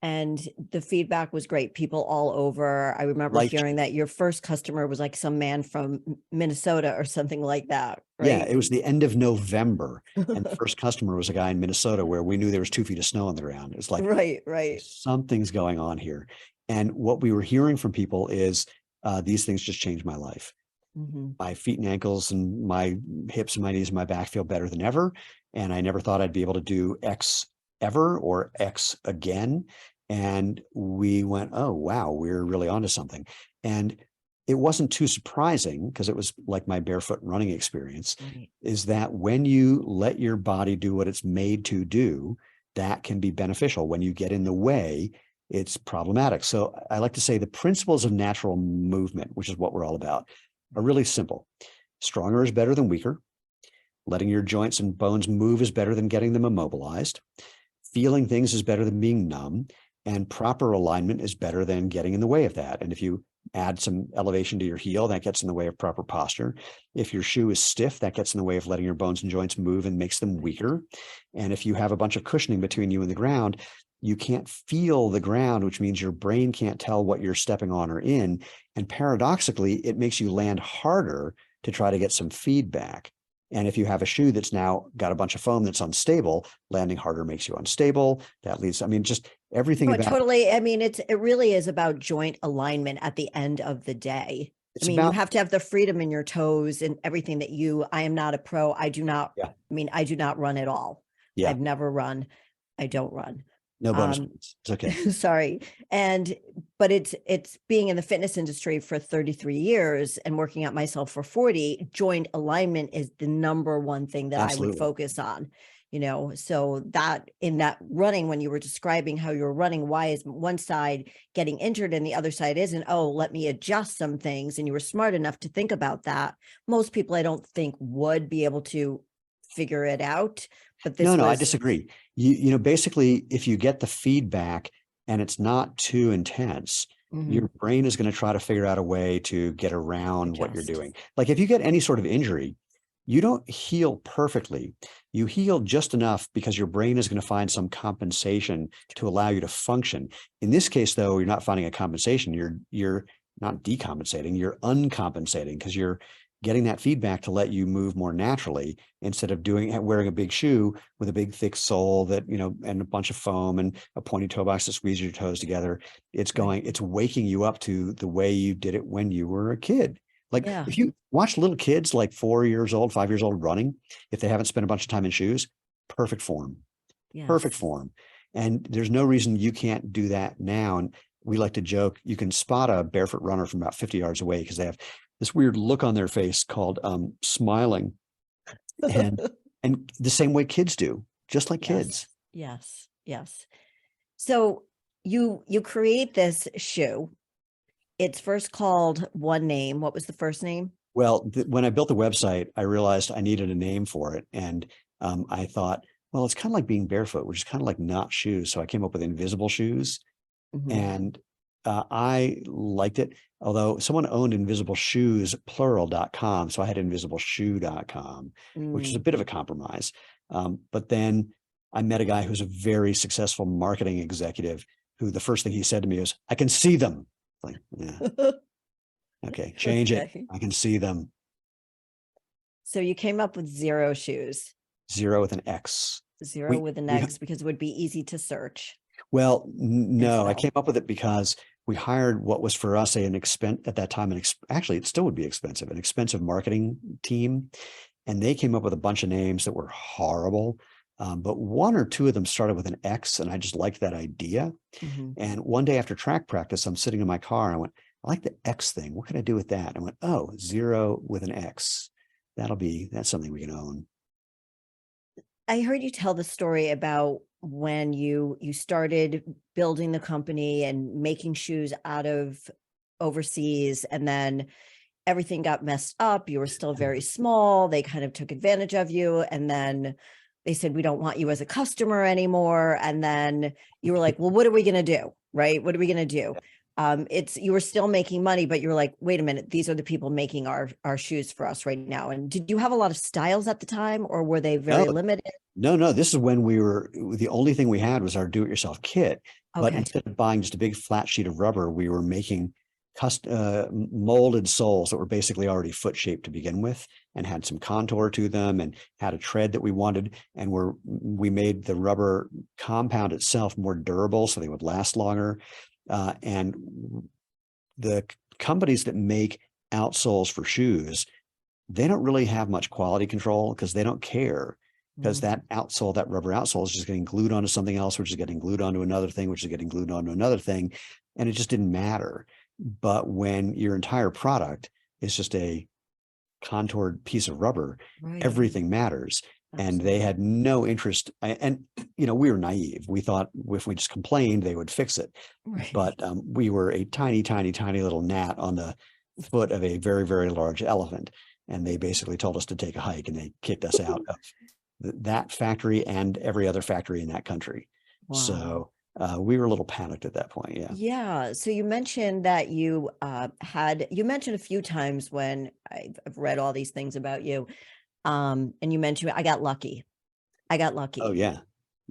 And the feedback was great. People all over. I remember Life hearing that your first customer was like some man from Minnesota or something like that, Yeah, right? it was the end of November, and the first customer was a guy in Minnesota where we knew there was 2 feet of snow on the ground. It's like, Right, right. something's going on here. And what we were hearing from people is, these things just changed my life. Mhm. My feet and ankles and my hips and my knees and my back feel better than ever, and I never thought I'd be able to do X ever or X again. And we went, "Oh, wow, we're really onto something." And it wasn't too surprising because it was like my barefoot running experience, Right. is that when you let your body do what it's made to do, that can be beneficial. When you get in the way, it's problematic. So I like to say the principles of natural movement, which is what we're all about, are really simple. Stronger is better than weaker. Letting your joints and bones move is better than getting them immobilized. Feeling things is better than being numb. And proper alignment is better than getting in the way of that. And if you add some elevation to your heel, that gets in the way of proper posture. If your shoe is stiff, that gets in the way of letting your bones and joints move and makes them weaker. And if you have a bunch of cushioning between you and the ground, you can't feel the ground, which means your brain can't tell what you're stepping on or in. And paradoxically, it makes you land harder to try to get some feedback. And if you have a shoe that's now got a bunch of foam that's unstable, landing harder makes you unstable. That leads, I mean, just everything No, about totally. I mean, it really is about joint alignment at the end of the day. I it's mean, you about, have to have the freedom in your toes and everything that I am not a pro. yeah, I do not run at all. yeah, I've never run. I don't run. no bonus Um, points. It's okay. sorry. But it's being in the fitness industry for 33 years and working out myself for 40, joint alignment is the number one thing that I would Absolutely. focus on, so that in that running, when you were describing how you're running, why is one side getting injured and the other side isn't? Oh, let me adjust some things. And you were smart enough to think about that. Most people, I don't think, would be able to figure it out, but No, this no, I was disagree. Basically, if you get the feedback and it's not too intense, mhm, your brain is going to try to figure out a way to get around what you're adjust. doing. Like if you get any sort of injury, you don't heal perfectly. You heal just enough because your brain is going to find some compensation to allow you to function. In this case, though, you're not finding a compensation. You're not decompensating. You're uncompensating because you're getting that feedback to let you move more naturally instead of wearing a big shoe with a big thick sole that, and a bunch of foam and a pointy toe box to squeeze your toes together. Right. It's waking you up to the way you did it when you were a kid. Like Yeah. if you watch little kids like 4 years old, 5 years old running, if they haven't spent a bunch of time in shoes, perfect form, perfect Yes. form. And there's no reason you can't do that now. And we like to joke, you can spot a barefoot runner from about 50 yards away because they have this weird look on their face called smiling. And and the same way kids do, just like Yes. kids. Yes. Yes. So you create this shoe. It's first called one name. What was the first name? Well, when I built the website, I realized I needed a name for it. And I thought, well, it's kind of like being barefoot, which is kind of like not shoes. So I came up with invisible shoes. Mhm. And I liked it. Although someone owned invisible shoes, plural.com. So I had invisibleshoe.com, which is a Mm. bit of a compromise. But then I met a guy who's a very successful marketing executive who the first thing he said to me was, I can see them. Like, yeah, okay, change it. Okay. I can see them. So you came up with Xero Shoes, Zero with an X. Zero We with an we X, because it would be easy to search well, and no, I spell. came up with it because we hired what was for us an expense at that time, actually it still would be expensive, an expensive marketing team. And they came up with a bunch of names that were horrible. But one or two of them started with an X, and I just liked that idea. Mhm. And one day after track practice, I'm sitting in my car and I went, I like the X thing. What can I do with that? I went, oh, zero with an X. That's something we can own. I heard you tell the story about when you started building the company and making shoes out of overseas, and then everything got messed up. You were still very small. They kind of took advantage of you, and then they said, we don't want you as a customer anymore. And then you were like, well, what are we going to do? Right? What are we going to do? It's you were still making money, but you were like, wait a minute, these are the people making our shoes for us right now. And did you have a lot of styles at the time, or were they No, very limited? no. This is when the only thing we had was our do-it-yourself kit. But Okay. instead of buying just a big flat sheet of rubber, we were making molded soles that were basically already foot shaped to begin with and had some contour to them and had a tread that we wanted. And we made the rubber compound itself more durable so they would last longer. And the companies that make outsoles for shoes, they don't really have much quality control because they don't care, because Mm. that outsole, that rubber outsole is just getting glued onto something else, which is getting glued onto another thing, which is getting glued onto another thing. And it just didn't matter. But when your entire product is just a contoured piece of rubber, Right. everything matters. And they Absolutely. had no interest. And, we were naive. We thought if we just complained, they would fix it. Right. But we were a tiny, tiny, tiny little gnat on the foot of a very, very large elephant. And they basically told us to take a hike and they kicked us out of that factory and every other factory in that country. Wow. So we were a little panicked at that point. Yeah. Yeah. So you mentioned that you mentioned a few times when I've read all these things about you. And you mentioned, I got lucky. I got Oh, lucky. yeah.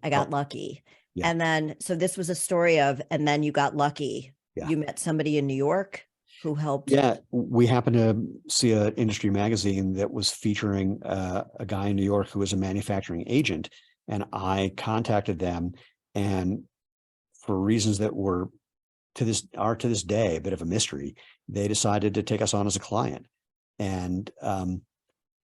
I Oh, got lucky. yeah. And then, so this was a story of, and then you got lucky. Yeah. You met somebody in New York who helped. Yeah, we happened to see an industry magazine that was featuring a guy in New York who was a manufacturing agent, and I contacted them, and for reasons that were to this day a bit of a mystery, they decided to take us on as a client. And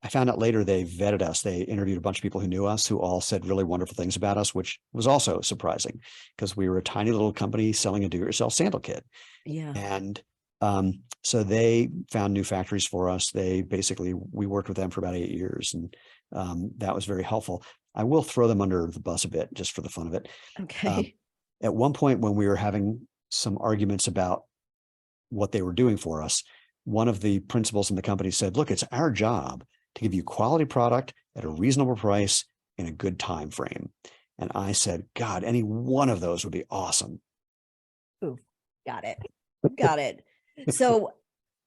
I found out later they vetted us. They interviewed a bunch of people who knew us, who all said really wonderful things about us, which was also surprising because we were a tiny little company selling a do-it-yourself sandal kit. Yeah. And so they found new factories for us. We worked with them for about 8 years, and that was very helpful. I will throw them under the bus a bit just for the fun of it. Um, Okay. at one point, when we were having some arguments about what they were doing for us, one of the principals in the company said, look, it's our job to give you quality product at a reasonable price in a good time frame. And I said, God, any one of those would be awesome. Ooh, got it. Got it. So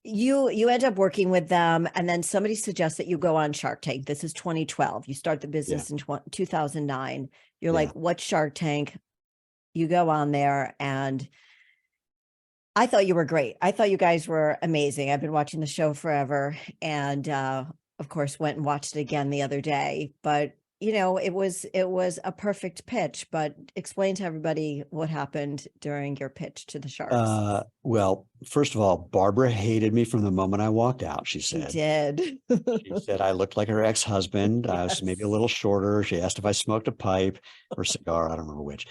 you end up working with them, and then somebody suggests that you go on Shark Tank. This is 2012. You start the Yeah, business in 2009. You're yeah. like, what Shark Tank? You go on there, and I thought you were great. I thought you guys were amazing. I've been watching the show forever, and of course went and watched it again the other day. But it was a perfect pitch, but explain to everybody what happened during your pitch to the Sharks. Well, first of all, Barbara hated me from the moment I walked out, she She said. did. She said I looked like her ex-husband. I was maybe a Yes. little shorter. She asked if I smoked a pipe or cigar. I don't remember which.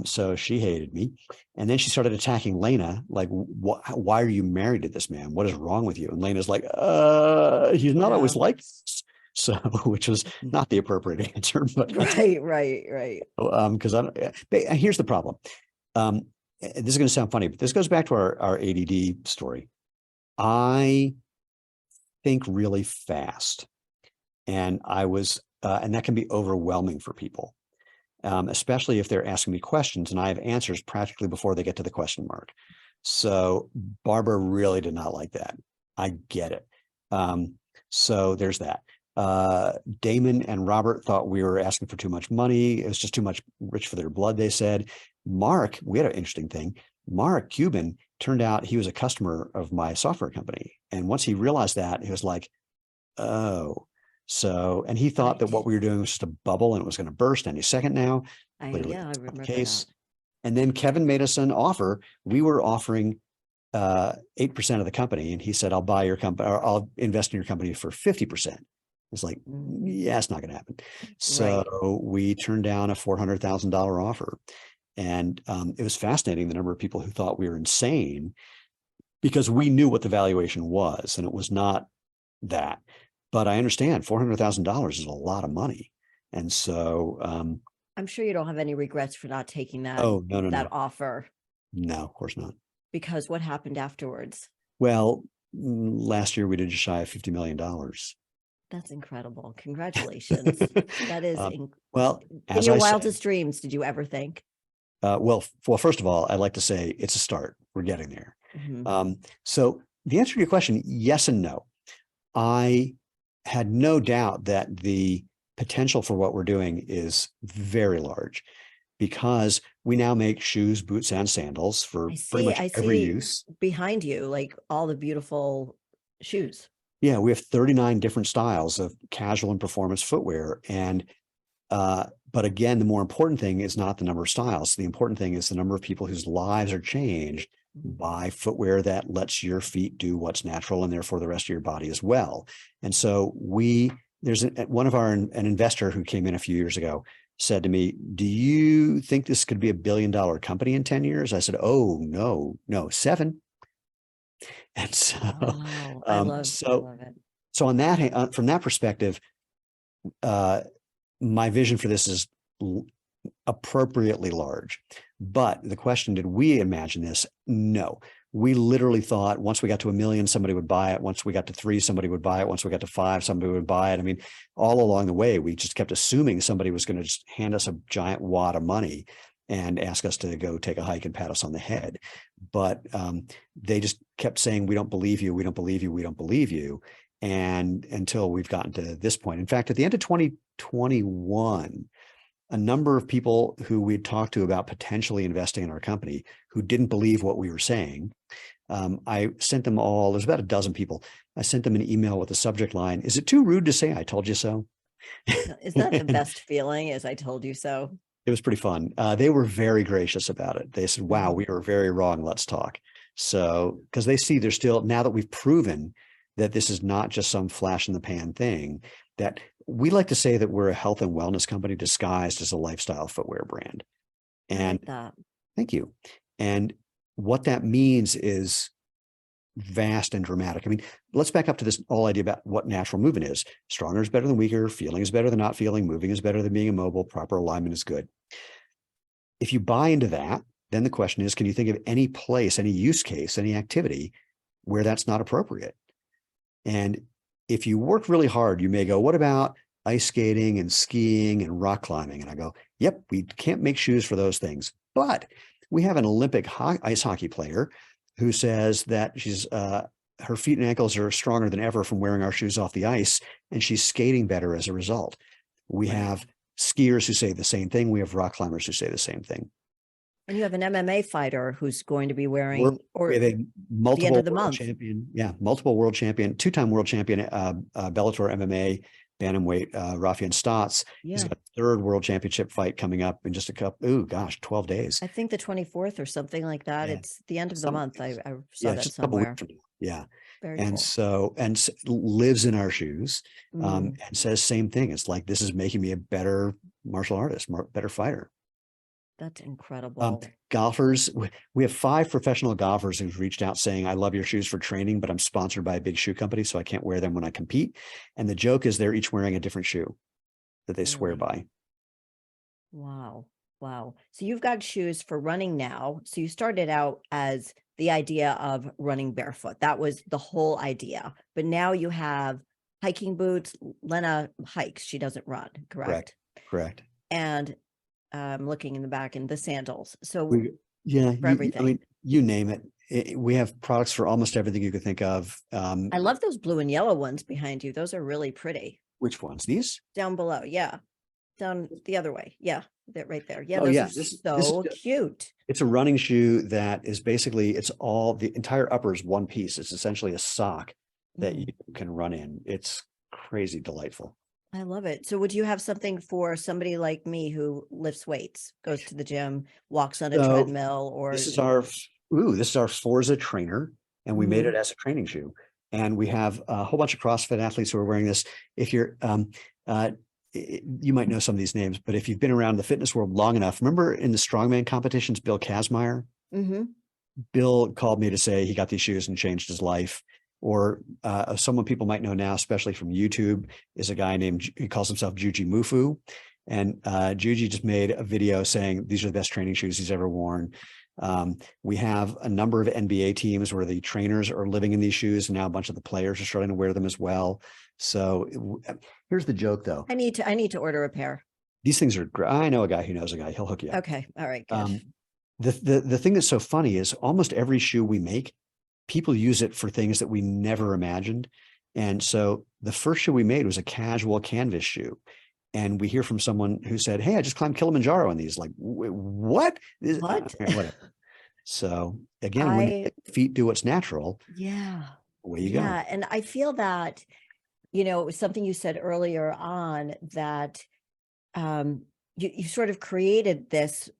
So she hated me. And then she started attacking Lena, like, why are you married to this man? What is wrong with you? And Lena's like, he's not always Yeah. like this. So, which was not the appropriate answer, but Right. because I don't, but here's the problem. This is going to sound funny, but this goes back to our ADD story. I think really fast. And and that can be overwhelming for people, especially if they're asking me questions and I have answers practically before they get to the question mark. So Barbara really did not like that. I get it. So there's that. Damon and Robert thought we were asking for too much money. It was just too much rich for their blood, they said. Mark, we had an interesting thing. Mark Cuban, turned out he was a customer of my software company. And once he realized that, he was like, oh, so, and he thought that what we were doing was just a bubble and it was going to burst any second now. Clearly, I that's not the remember case. that. And then Kevin made us an offer. We were offering 8% of the company. And he said, I'll buy your company or I'll invest in your company for 50%. It's like, yeah, it's not going to happen. So we turned down a $400,000 offer. And it was fascinating, the number of people who thought we were insane because we knew what the valuation was and it was not that. But I understand $400,000 is a lot of money. And so I'm sure you don't have any regrets for not taking that no. offer. No, of course not. Because what happened afterwards? Well, last year we did just shy of $50 million. That's incredible. Congratulations. That is well, in your wildest dreams, did you ever think? Well, first of all, I'd like to say it's a start. We're getting there. So the answer to your question, yes and no. I had no doubt that the potential for what we're doing is very large because we now make shoes, boots, and sandals for pretty much every use. Behind you, like all the beautiful shoes. Yeah, we have 39 different styles of casual and performance footwear. And but again, the more important thing is not the number of styles. The important thing is the number of people whose lives are changed by footwear that lets your feet do what's natural and therefore the rest of your body as well. And so there's an investor who came in a few years ago said to me, do you think this could be $1 billion company in 10 years? I said, oh, no, 7. And so, I love it. So on that, from that perspective, my vision for this is appropriately large. But the question, did we imagine this? No. We literally thought once we got to 1 million, somebody would buy it. Once we got to 3, somebody would buy it. Once we got to 5, somebody would buy it. I mean, all along the way, we just kept assuming somebody was going to just hand us a giant wad of money and ask us to go take a hike and pat us on the head. But they just kept saying, we don't believe you. We don't believe you. We don't believe you. And until we've gotten to this point. In fact, at the end of 2021, a number of people who we'd talked to about potentially investing in our company who didn't believe what we were saying, I sent them all, there's about a dozen people. I sent them an email with the subject line, is it too rude to say I told you so? Is that the best feeling, as I told you so? It was pretty fun. They were very gracious about it. They said, wow, we were very wrong. Let's talk. So, because they see there's still, now that we've proven that this is not just some flash in the pan thing, that we like to say that we're a health and wellness company disguised as a lifestyle footwear brand. And thank you. And what that means is vast and dramatic. I mean, let's back up to this whole idea about what natural movement is. Stronger is better than weaker. Feeling is better than not feeling. Moving is better than being immobile. Proper alignment is good. If you buy into that, then the question is, can you think of any place, any use case, any activity where that's not appropriate? And if you work really hard, you may go, what about ice skating and skiing and rock climbing? And I go, yep, we can't make shoes for those things. But we have an Olympic ice hockey player who says that her feet and ankles are stronger than ever from wearing our shoes off the ice, and she's skating better as a result. We have skiers who say the same thing. We have rock climbers who say the same thing. And you have an MMA fighter who's going to be wearing, we have a multiple world champion. Yeah, multiple world champion, 2-time world champion, Bellator MMA, bantamweight, Rafian Stotts. He's got a third world championship fight coming up in just 12 days. I think the 24th or something like that. Yeah. It's the end of the month. I saw that just a couple somewhere. weeks from now. Yeah. Very And cool. so, lives in our shoes, and says same thing. It's like, this is making me a better martial artist, better fighter. That's incredible. Golfers, we have 5 professional golfers who've reached out saying, I love your shoes for training, but I'm sponsored by a big shoe company, so I can't wear them when I compete. And the joke is they're each wearing a different shoe that they swear by. Wow. Wow. So you've got shoes for running now. So you started out as the idea of running barefoot. That was the whole idea. But now you have hiking boots. Lena hikes. She doesn't run, correct? Correct. And I'm looking in the back and the sandals. So everything. I mean, you name it. We have products for almost everything you could think of. I love those blue and yellow ones behind you. Those are really pretty. Which ones? These? Down below. Yeah. Down the other way. Yeah. That right there. Yeah. Oh, those yeah. are so cute. It's a running shoe that is basically, the entire upper is one piece. It's essentially a sock that you can run in. It's crazy delightful. I love it. So would you have something for somebody like me who lifts weights, goes to the gym, walks on a treadmill, or this is our Forza trainer, and we made it as a training shoe. And we have a whole bunch of CrossFit athletes who are wearing this. If you're you might know some of these names, but if you've been around the fitness world long enough, remember in the strongman competitions, Bill Kazmaier? Bill called me to say he got these shoes and changed his life. Or someone people might know now, especially from YouTube, is a guy named, he calls himself Juji Mufu. And Juji just made a video saying these are the best training shoes he's ever worn. We have a number of NBA teams where the trainers are living in these shoes, and now a bunch of the players are starting to wear them as well. So here's the joke, though. I need to order a pair. These things are great. I know a guy who knows a guy. He'll hook you up. Okay. All right. Good. The thing that's so funny is almost every shoe we make, people use it for things that we never imagined. And so the first shoe we made was a casual canvas shoe. And we hear from someone who said, hey, I just climbed Kilimanjaro in these. Like, what? Whatever. So again, when feet do what's natural, away you go. Yeah. And I feel that, it was something you said earlier on that you sort of created this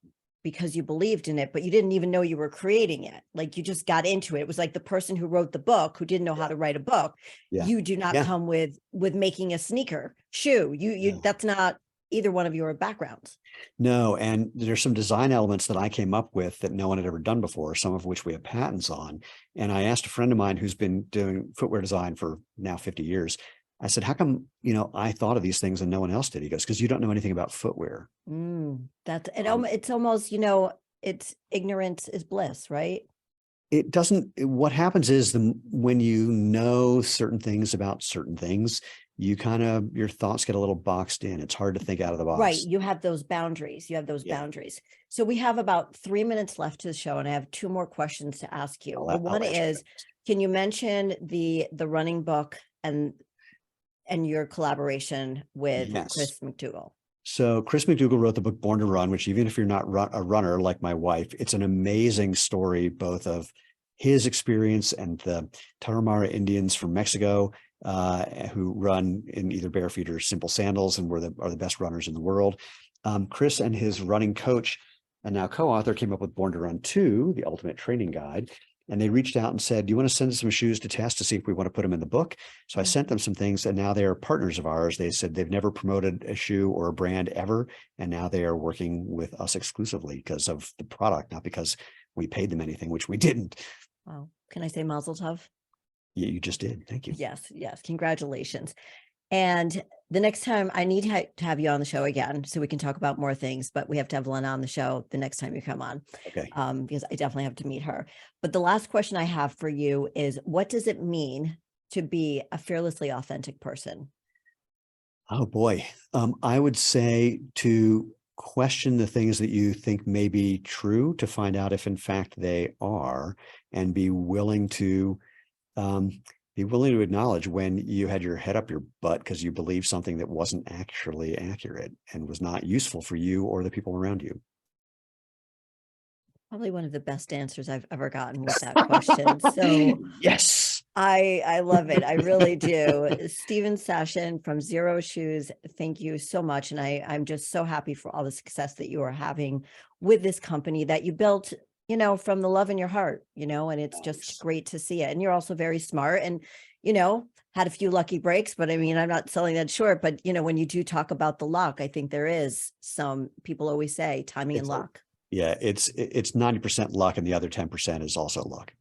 because you believed in it, but you didn't even know you were creating it. Like, you just got into it. It was like the person who wrote the book who didn't know how to write a book. You do not come with making a sneaker shoe. That's not either one of your backgrounds. No. And there's some design elements that I came up with that no one had ever done before, some of which we have patents on. And I asked a friend of mine who's been doing footwear design for now 50 years. I said, how come, I thought of these things and no one else did? He goes, because you don't know anything about footwear. It's almost, it's ignorance is bliss, right? It doesn't, what happens is when you know certain things about certain things, your thoughts get a little boxed in. It's hard to think out of the box. Right. You have those boundaries. Boundaries. So we have about 3 minutes left to the show, and I have 2 more questions to ask you. One is, can you mention the running book and your collaboration with Chris McDougall? So Chris McDougall wrote the book Born to Run, which, even if you're not a runner like my wife, it's an amazing story, both of his experience and the Tarahumara Indians from Mexico, who run in either bare feet or simple sandals and are the best runners in the world. Chris and his running coach and now co-author came up with Born to Run 2, the ultimate training guide. And they reached out and said, do you want to send us some shoes to test to see if we want to put them in the book? So I sent them some things, and now they are partners of ours. They said they've never promoted a shoe or a brand ever. And now they are working with us exclusively because of the product, not because we paid them anything, which we didn't. Wow. Can I say Mazel Tov? Yeah, you just did. Thank you. Yes. Congratulations. And the next time I need to have you on the show again, so we can talk about more things, but we have to have Lena on the show the next time you come on. Okay. Because I definitely have to meet her. But the last question I have for you is, what does it mean to be a fearlessly authentic person? Oh boy. I would say to question the things that you think may be true, to find out if in fact they are, and be willing to acknowledge when you had your head up your butt because you believed something that wasn't actually accurate and was not useful for you or the people around you. Probably one of the best answers I've ever gotten with that question. So yes. I love it. I really do. Stephen Sashen from Xero Shoes, thank you so much. And I'm just so happy for all the success that you are having with this company that you built, from the love in your heart, and it's just great to see it. And you're also very smart and, had a few lucky breaks, but I mean, I'm not selling that short, but when you do talk about the luck, I think there is some people always say timing and luck. Yeah, it's 90% luck and the other 10% is also luck.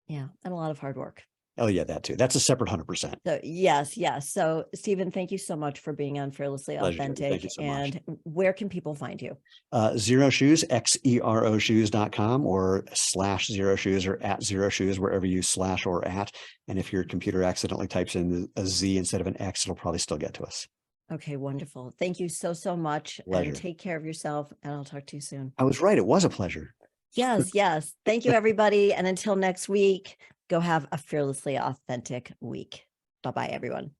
Yeah. And a lot of hard work. Oh yeah, that too. That's a separate 100%. So yes. So Stephen, thank you so much for being on Fearlessly Pleasure, Jody. Authentic. Thank you so much. And where can people find you? Xero Shoes, Xero Shoes.com or /Xero Shoes or @Xero Shoes, wherever you / or @. And if your computer accidentally types in a Z instead of an X, it'll probably still get to us. Okay, wonderful. Thank you so much. Pleasure. And take care of yourself. And I'll talk to you soon. I was right. It was a pleasure. Yes. Thank you, everybody. And until next week, go have a fearlessly authentic week. Bye-bye, everyone.